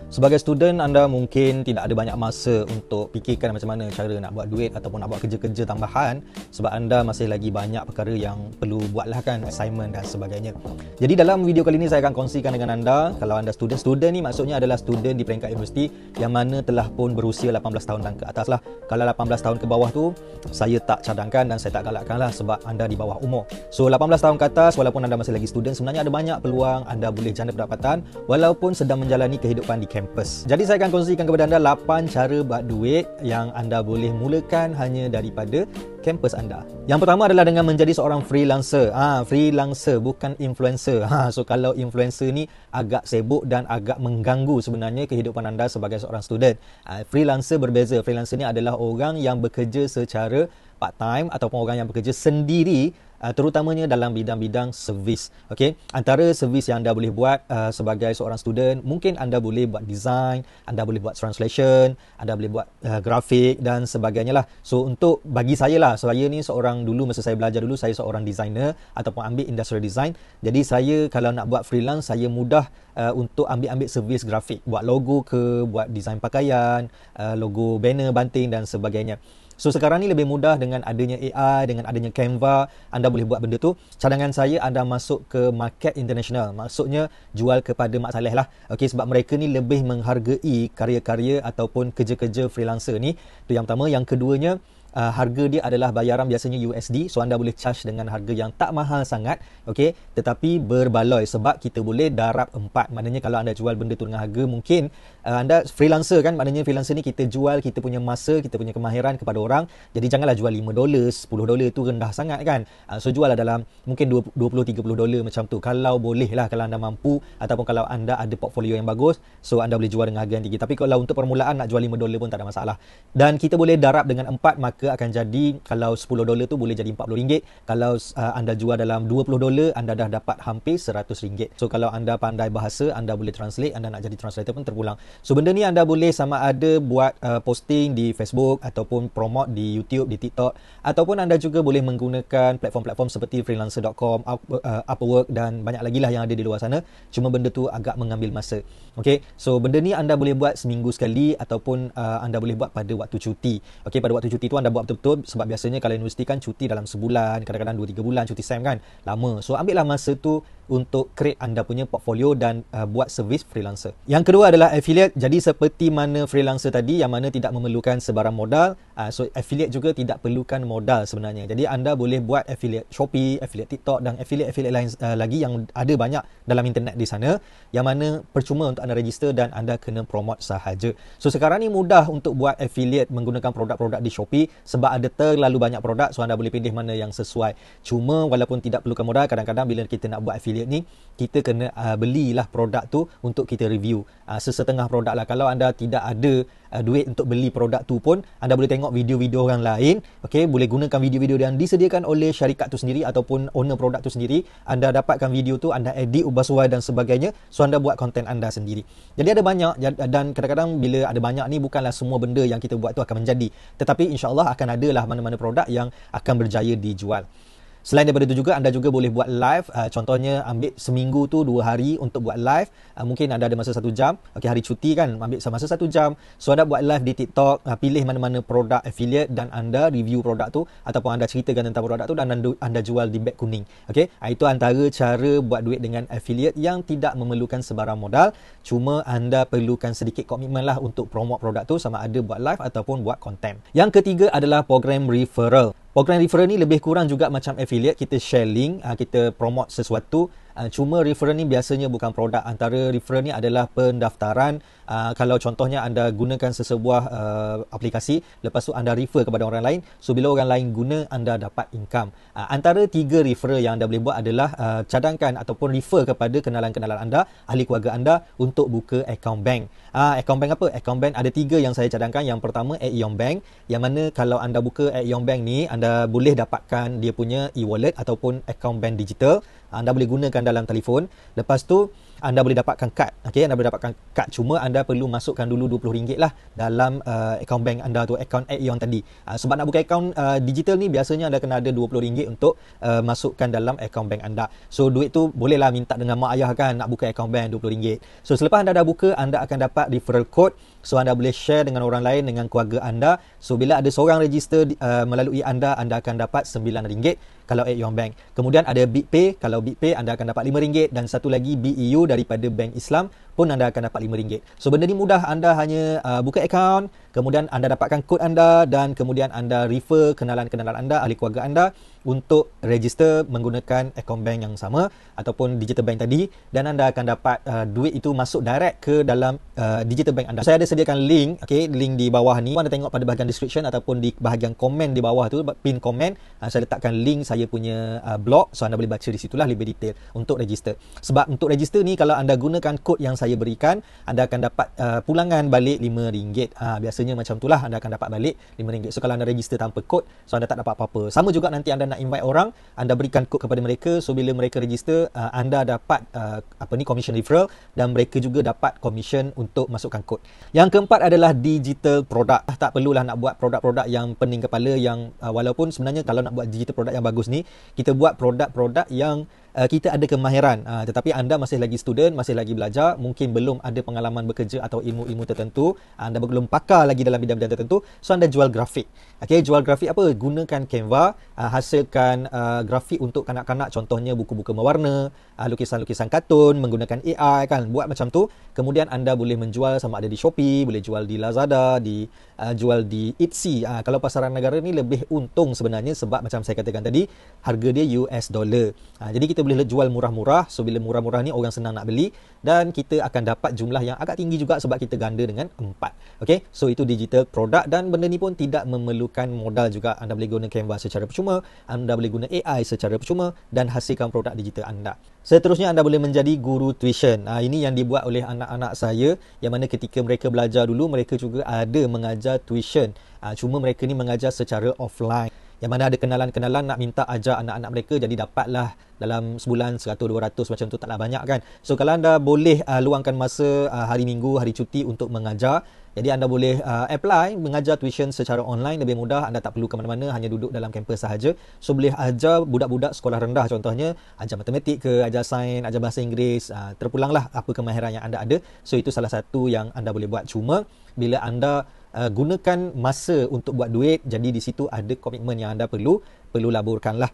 Sebagai student, anda mungkin tidak ada banyak masa untuk fikirkan macam mana cara nak buat duit ataupun nak buat kerja-kerja tambahan sebab anda masih lagi banyak perkara yang perlu buatlah kan, assignment dan sebagainya. Jadi dalam video kali ini saya akan kongsikan dengan anda, kalau anda student ni maksudnya adalah student di peringkat universiti yang mana telah pun berusia 18 tahun dan ke atas lah. Kalau 18 tahun ke bawah tu, saya tak cadangkan dan saya tak galakkan lah sebab anda di bawah umur. So 18 tahun ke atas, walaupun anda masih lagi student, sebenarnya ada banyak peluang anda boleh jana pendapatan walaupun sedang menjalani kehidupan di kampus. Jadi saya akan kongsikan kepada anda 8 cara buat duit yang anda boleh mulakan hanya daripada kampus anda. Yang pertama adalah dengan menjadi seorang freelancer. Freelancer bukan influencer. So kalau influencer ni agak sibuk dan agak mengganggu sebenarnya kehidupan anda sebagai seorang student. Freelancer berbeza. Freelancer ni adalah orang yang bekerja secara part time ataupun orang yang bekerja sendiri, terutamanya dalam bidang-bidang servis. Okey, antara servis yang anda boleh buat sebagai seorang student, mungkin anda boleh buat design, anda boleh buat translation, anda boleh buat grafik dan sebagainya lah. So untuk bagi saya lah, saya ni seorang, dulu masa saya belajar dulu, saya seorang designer ataupun ambil industrial design. Jadi saya kalau nak buat freelance, saya mudah untuk ambil servis grafik, buat logo ke, buat design pakaian, logo banner, banting dan sebagainya. So sekarang ni lebih mudah dengan adanya AI, dengan adanya Canva, anda boleh buat benda tu. Cadangan saya anda masuk ke market international, maksudnya jual kepada Mak Saleh lah. Okey, sebab mereka ni lebih menghargai karya-karya ataupun kerja-kerja freelancer ni. Itu yang pertama. Yang keduanya, harga dia adalah bayaran biasanya USD, so anda boleh charge dengan harga yang tak mahal sangat, okey, tetapi berbaloi sebab kita boleh darab 4. Maknanya kalau anda jual benda tu dengan harga, mungkin anda freelancer kan, maknanya freelancer ni kita jual kita punya masa, kita punya kemahiran kepada orang. Jadi janganlah jual $5, $10, tu rendah sangat kan. So jual dalam mungkin $20-30 macam tu, kalau boleh lah, kalau anda mampu ataupun kalau anda ada portfolio yang bagus, so anda boleh jual dengan harga yang tinggi. Tapi kalau untuk permulaan nak jual $5 pun tak ada masalah. Dan kita boleh darab dengan 4, maka akan jadi kalau $10 tu boleh jadi RM40. Kalau anda jual dalam $20, anda dah dapat hampir RM100. So kalau anda pandai bahasa, anda boleh translate, anda nak jadi translator pun terpulang. So benda ni anda boleh sama ada buat posting di Facebook ataupun promote di YouTube, di TikTok, ataupun anda juga boleh menggunakan platform-platform seperti freelancer.com, Upwork dan banyak lagi lah yang ada di luar sana. Cuma benda tu agak mengambil masa. Okay, so benda ni anda boleh buat seminggu sekali ataupun anda boleh buat pada waktu cuti. Okay, pada waktu cuti tu anda buat betul-betul, sebab biasanya kalau universiti kan cuti dalam sebulan, kadang-kadang 2-3 bulan cuti SEM kan, lama. So ambillah masa tu untuk create anda punya portfolio dan buat servis freelancer. Yang kedua adalah affiliate. Jadi seperti mana freelancer tadi yang mana tidak memerlukan sebarang modal, so affiliate juga tidak perlukan modal sebenarnya. Jadi anda boleh buat affiliate Shopee, affiliate TikTok dan affiliate lain lagi yang ada banyak dalam internet di sana, yang mana percuma untuk anda register dan anda kena promote sahaja. So sekarang ni mudah untuk buat affiliate menggunakan produk-produk di Shopee sebab ada terlalu banyak produk, so anda boleh pilih mana yang sesuai. Cuma walaupun tidak perlukan modal, kadang-kadang bila kita nak buat affiliate ni, kita kena belilah produk tu untuk kita review. Sesetengah produk lah. Kalau anda tidak ada duit untuk beli produk tu pun, anda boleh tengok video-video orang lain. Okay, boleh gunakan video-video yang disediakan oleh syarikat tu sendiri ataupun owner produk tu sendiri. Anda dapatkan video tu, anda edit, ubah suai dan sebagainya. So anda buat konten anda sendiri. Jadi ada banyak, dan kadang-kadang bila ada banyak ni, bukanlah semua benda yang kita buat tu akan menjadi, tetapi insyaAllah akan adalah mana-mana produk yang akan berjaya dijual. Selain daripada itu juga, anda juga boleh buat live. Contohnya ambil seminggu tu 2 hari untuk buat live. Mungkin anda ada masa 1 jam. Okay, hari cuti kan, ambil masa 1 jam. So anda buat live di TikTok, pilih mana-mana produk affiliate dan anda review produk tu ataupun anda ceritakan tentang produk tu dan anda jual di beg kuning. Okay, itu antara cara buat duit dengan affiliate yang tidak memerlukan sebarang modal. Cuma anda perlukan sedikit komitmen lah untuk promote produk tu, sama ada buat live ataupun buat konten. Yang ketiga adalah program referral. Program referral ni lebih kurang juga macam affiliate. Kita share link, kita promote sesuatu. Cuma referral ni biasanya bukan produk. Antara referral ni adalah pendaftaran. Kalau contohnya anda gunakan sesebuah aplikasi, lepas tu anda refer kepada orang lain. So bila orang lain guna, anda dapat income. Antara 3 referral yang anda boleh buat adalah cadangkan ataupun refer kepada kenalan-kenalan anda, ahli keluarga anda untuk buka account bank. Account bank apa? Account bank ada 3 yang saya cadangkan. Yang pertama Aeon Bank, yang mana kalau anda buka Aeon Bank ni, anda boleh dapatkan dia punya e-wallet ataupun account bank digital. Anda boleh gunakan dalam telefon. Lepas tu anda boleh dapatkan kad. Okey, anda boleh dapatkan kad, cuma anda perlu masukkan dulu RM20 lah dalam akaun bank anda tu, akaun Aeon tadi. Sebab nak buka akaun digital ni biasanya anda kena ada RM20 untuk masukkan dalam akaun bank anda. So duit tu bolehlah minta dengan mak ayah kan, nak buka akaun bank RM20. So selepas anda dah buka, anda akan dapat referral code. So anda boleh share dengan orang lain, dengan keluarga anda. So bila ada seorang register melalui anda akan dapat RM9 kalau Aeon Bank. Kemudian ada BitPay. Kalau BitPay anda akan dapat RM5, dan satu lagi BEU daripada Bank Islam pun anda akan dapat RM5. So benda ni mudah, anda hanya buka akaun, kemudian anda dapatkan kod anda, dan kemudian anda refer kenalan-kenalan anda, ahli keluarga anda untuk register menggunakan akaun bank yang sama ataupun digital bank tadi, dan anda akan dapat duit itu masuk direct ke dalam digital bank anda. Saya ada sediakan link, link di bawah ni. Anda tengok pada bahagian description ataupun di bahagian komen di bawah tu, pin komen, saya letakkan link saya punya blog. So anda boleh baca di situlah lebih detail untuk register. Sebab untuk register ni, kalau anda gunakan kod yang saya berikan, anda akan dapat pulangan balik RM5. Biasanya macam itulah, anda akan dapat balik RM5. So kalau anda register tanpa kod, so anda tak dapat apa-apa. Sama juga nanti anda nak invite orang, anda berikan kod kepada mereka. So bila mereka register, anda dapat commission referral, dan mereka juga dapat commission untuk masukkan kod. Yang keempat adalah digital product. Tak perlulah nak buat produk-produk yang pening kepala, yang walaupun sebenarnya kalau nak buat digital product yang bagus ni, kita buat produk-produk yang kita ada kemahiran, tetapi anda masih lagi student, masih lagi belajar, mungkin belum ada pengalaman bekerja atau ilmu-ilmu tertentu, anda belum pakar lagi dalam bidang-bidang tertentu. So anda jual grafik. Jual grafik apa? Gunakan Canva, hasilkan grafik untuk kanak-kanak, contohnya buku-buku mewarna, lukisan-lukisan kartun menggunakan AI kan, buat macam tu. Kemudian anda boleh menjual, sama ada di Shopee, boleh jual di Lazada, jual di Etsy. Kalau pasaran negara ni lebih untung sebenarnya, sebab macam saya katakan tadi, harga dia US dollar. Jadi kita boleh jual murah-murah. So bila murah-murah ni, orang senang nak beli, dan kita akan dapat jumlah yang agak tinggi juga sebab kita ganda dengan 4. So itu digital product, dan benda ni pun tidak memerlukan modal juga. Anda boleh guna Canva secara percuma, anda boleh guna AI secara percuma, dan hasilkan produk digital anda. Seterusnya, anda boleh menjadi guru tuition. Ini yang dibuat oleh anak-anak saya, yang mana ketika mereka belajar dulu, mereka juga ada mengajar tuition. Cuma mereka ni mengajar secara offline, yang mana ada kenalan-kenalan nak minta ajar anak-anak mereka, jadi dapatlah dalam sebulan 100-200 macam tu, taklah banyak kan. So kalau anda boleh luangkan masa hari Minggu, hari cuti untuk mengajar, jadi anda boleh apply mengajar tuition secara online, lebih mudah. Anda tak perlu ke mana-mana, hanya duduk dalam kampus sahaja. So boleh ajar budak-budak sekolah rendah, contohnya ajar matematik ke, ajar sains, ajar bahasa Inggeris, terpulanglah apa kemahiran yang anda ada. So itu salah satu yang anda boleh buat. Cuma bila anda gunakan masa untuk buat duit, jadi di situ ada komitmen yang anda perlu laburkanlah.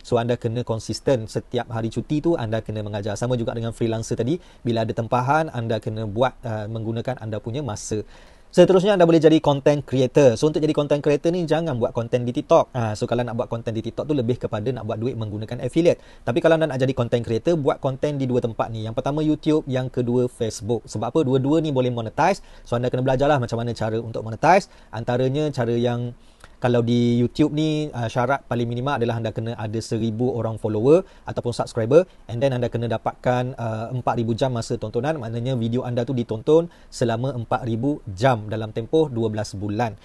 So anda kena konsisten. Setiap hari cuti tu anda kena mengajar. Sama juga dengan freelancer tadi, bila ada tempahan, anda kena buat menggunakan anda punya masa. Seterusnya, anda boleh jadi content creator. So untuk jadi content creator ni, jangan buat content di TikTok. So kalau nak buat content di TikTok tu lebih kepada nak buat duit menggunakan affiliate. Tapi kalau anda nak jadi content creator, buat content di dua tempat ni. Yang pertama YouTube, yang kedua Facebook. Sebab apa? Dua-dua ni boleh monetize. So anda kena belajarlah macam mana cara untuk monetize. Antaranya cara yang, kalau di YouTube ni, syarat paling minima adalah anda kena ada 1000 orang follower ataupun subscriber, and then anda kena dapatkan 4000 jam masa tontonan. Maknanya video anda tu ditonton selama 4000 jam dalam tempoh 12 bulan.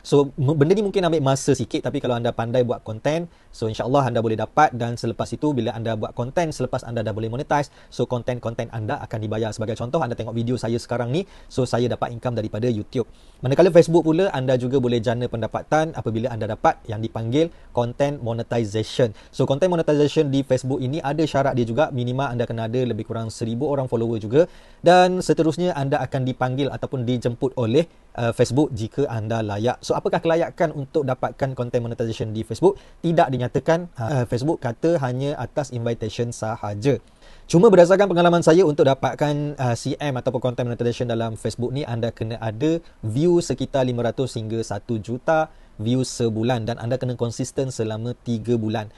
So benda ni mungkin ambil masa sikit, tapi kalau anda pandai buat konten, so insyaAllah anda boleh dapat. Dan selepas itu, bila anda buat konten, selepas anda dah boleh monetize, so konten-konten anda akan dibayar. Sebagai contoh, anda tengok video saya sekarang ni, so saya dapat income daripada YouTube. Manakala Facebook pula, anda juga boleh jana pendapatan apabila anda dapat yang dipanggil content monetization. So content monetization di Facebook ini ada syarat dia juga, minima anda kena ada lebih kurang 1000 orang follower juga, dan seterusnya anda akan dipanggil ataupun dijemput oleh Facebook jika anda layak. So apakah kelayakan untuk dapatkan content monetization di Facebook? Tidak dinyatakan. Facebook kata hanya atas invitation sahaja. Cuma berdasarkan pengalaman saya, untuk dapatkan CM ataupun content monetization dalam Facebook ni, anda kena ada view sekitar 500 hingga 1 juta view sebulan, dan anda kena konsisten selama 3 bulan.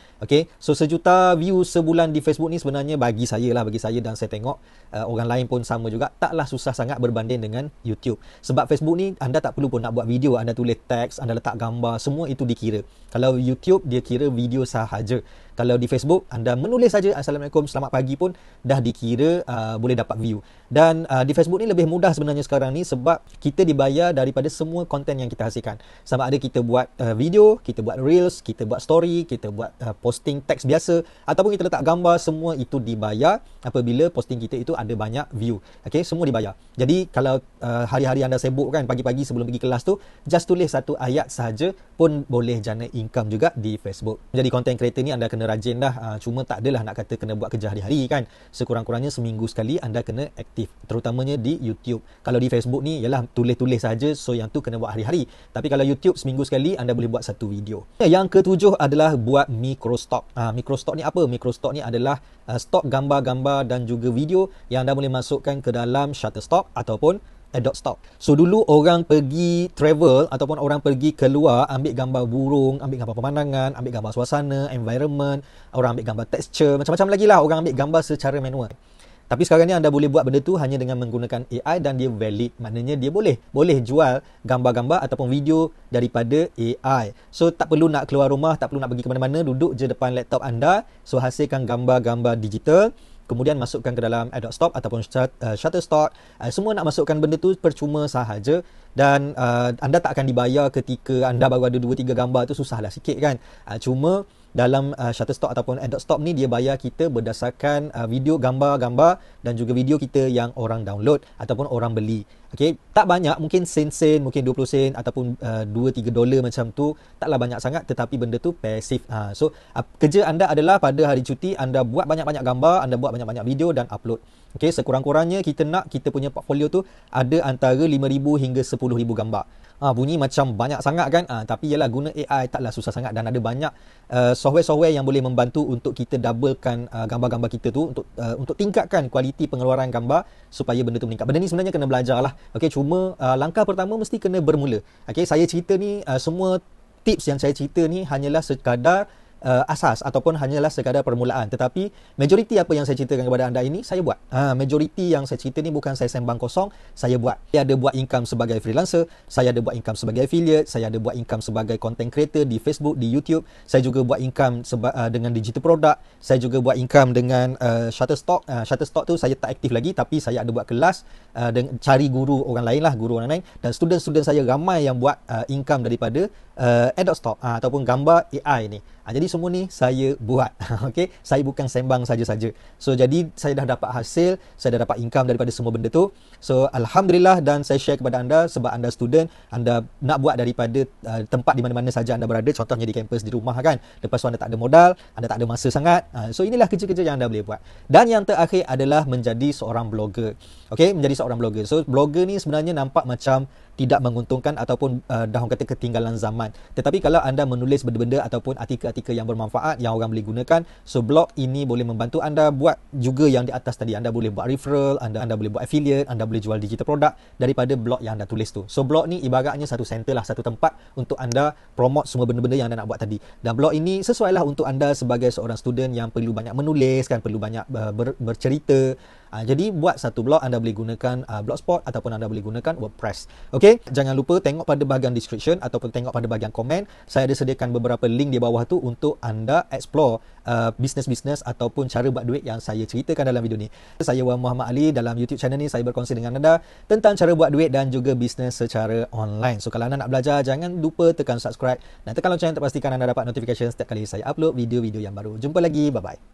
So 1 juta view sebulan di Facebook ni sebenarnya bagi saya dan saya tengok orang lain pun sama juga, taklah susah sangat berbanding dengan YouTube. Sebab Facebook ni anda tak perlu pun nak buat video, anda tulis teks, anda letak gambar, semua itu dikira. Kalau YouTube dia kira video sahaja. Kalau di Facebook, anda menulis saja Assalamualaikum, selamat pagi pun dah dikira boleh dapat view. Dan di Facebook ni lebih mudah sebenarnya sekarang ni, sebab kita dibayar daripada semua konten yang kita hasilkan. Sama ada kita buat video, kita buat reels, kita buat story, kita buat posting teks biasa, ataupun kita letak gambar, semua itu dibayar apabila posting kita itu ada banyak view. Okey, semua dibayar. Jadi kalau hari-hari anda sibuk kan, pagi-pagi sebelum pergi kelas tu, just tulis satu ayat sahaja pun boleh jana income juga di Facebook. Jadi content creator ni anda kena rajin dah. Cuma tak adalah nak kata kena buat kerja hari-hari kan. Sekurang-kurangnya seminggu sekali anda kena aktif, terutamanya di YouTube. Kalau di Facebook ni ialah tulis-tulis saja, so yang tu kena buat hari-hari. Tapi kalau YouTube seminggu sekali anda boleh buat satu video. Yang ketujuh adalah buat microstock. Microstock ni apa? Microstock ni adalah stok gambar-gambar dan juga video yang anda boleh masukkan ke dalam Shutterstock ataupun Adobe Stock. So dulu orang pergi travel ataupun orang pergi keluar, ambil gambar burung, ambil gambar pemandangan, ambil gambar suasana, environment, orang ambil gambar texture, macam-macam lagi lah orang ambil gambar secara manual. Tapi sekarang ni anda boleh buat benda tu hanya dengan menggunakan AI dan dia valid. Maknanya dia boleh jual gambar-gambar ataupun video daripada AI. So tak perlu nak keluar rumah, tak perlu nak pergi ke mana-mana, duduk je depan laptop anda. So hasilkan gambar-gambar digital, kemudian masukkan ke dalam Adobe Stock ataupun Shutterstock. Semua nak masukkan benda tu percuma sahaja, dan anda tak akan dibayar ketika anda baru ada 2-3 gambar tu, susahlah sikit kan. Cuma dalam Shutterstock ataupun Adobe Stock ni dia bayar kita berdasarkan video, gambar dan juga video kita yang orang download ataupun orang beli. Okey, tak banyak, mungkin sen, mungkin 20 sen ataupun $2-3 macam tu, taklah banyak sangat, tetapi benda tu pasif. So kerja anda adalah pada hari cuti anda buat banyak-banyak gambar, anda buat banyak-banyak video dan upload. Okey, sekurang-kurangnya kita punya portfolio tu ada antara 5,000 hingga 10,000 gambar. Bunyi macam banyak sangat kan, tapi ialah guna AI taklah susah sangat, dan ada banyak software-software yang boleh membantu untuk kita doublekan gambar-gambar kita tu untuk tingkatkan kualiti pengeluaran gambar supaya benda tu meningkat. Benda ni sebenarnya kena belajar lah. Okey, cuma langkah pertama mesti kena bermula. Okey, saya cerita ni semua tips yang saya cerita ni hanyalah sekadar asas ataupun hanyalah sekadar permulaan, tetapi majoriti apa yang saya ceritakan kepada anda ini saya buat. Majoriti yang saya cerita ni bukan saya sembang kosong, saya buat. Saya ada buat income sebagai freelancer, saya ada buat income sebagai affiliate, saya ada buat income sebagai content creator di Facebook, di YouTube, saya juga buat income dengan digital product, saya juga buat income dengan Shutterstock. Shutterstock tu saya tak aktif lagi, tapi saya ada buat kelas cari guru orang lain lah, guru orang lain, dan student-student saya ramai yang buat income daripada Adobe Stock ataupun gambar AI ni. Jadi semua ni saya buat. Okey, saya bukan sembang saja-saja. So jadi saya dah dapat hasil, saya dah dapat income daripada semua benda tu. So alhamdulillah, dan saya share kepada anda sebab anda student, anda nak buat daripada tempat di mana-mana saja anda berada, contohnya di kampus, di rumah kan. Lepas tu anda tak ada modal, anda tak ada masa sangat. So inilah kerja-kerja yang anda boleh buat. Dan yang terakhir adalah menjadi seorang blogger. Okey, menjadi seorang blogger. So blogger ni sebenarnya nampak macam tidak menguntungkan ataupun dah orang kata ketinggalan zaman. Tetapi kalau anda menulis benda-benda ataupun artikel-artikel yang bermanfaat yang orang boleh gunakan, so blog ini boleh membantu anda buat juga yang di atas tadi. Anda boleh buat referral, anda boleh buat affiliate, anda boleh jual digital product daripada blog yang anda tulis tu. So blog ni ibaratnya satu center lah, satu tempat untuk anda promote semua benda-benda yang anda nak buat tadi. Dan blog ini sesuai lah untuk anda sebagai seorang student yang perlu banyak menulis kan, perlu banyak bercerita. Jadi buat satu blog, anda boleh gunakan Blogspot ataupun anda boleh gunakan WordPress. Okey, jangan lupa tengok pada bahagian description ataupun tengok pada bahagian komen. Saya ada sediakan beberapa link di bawah tu untuk anda explore bisnes-bisnes ataupun cara buat duit yang saya ceritakan dalam video ni. Saya Wan Muhammad Ali. Dalam YouTube channel ni saya berkongsi dengan anda tentang cara buat duit dan juga bisnes secara online. So kalau anda nak belajar, jangan lupa tekan subscribe dan tekan lonceng untuk pastikan anda dapat notification setiap kali saya upload video-video yang baru. Jumpa lagi, bye-bye.